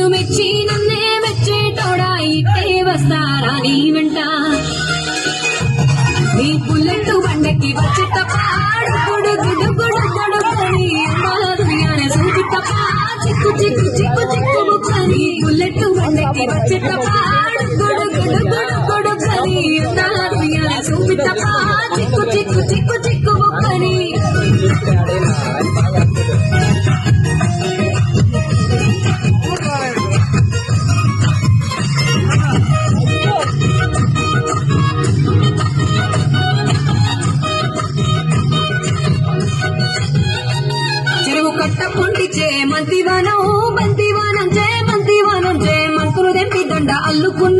నిన్ను మెచ్చి నన్నే మెచ్చేటోడా ఇట్టే వస్తారా నీ వెంట నీ బుల్లెట్ బండకి వచ్చేట పాడు గుడు గుడు గుడు గుడుకని మాధుర్యాన్ని చూపిట చిక్కు చిక్కు చిక్కు చిక్కు బుక్కని బుల్లెట్ బండకి వచ్చేట పాడు గుడు గుడు గుడు గుడుకని మాధుర్యాన్ని చూపిట చిక్కు చిక్కు చిక్కు చిక్కు బుక్కని మంతివానం బంతివానం జయ మంతులు దెంపి దండ అల్లుకున్న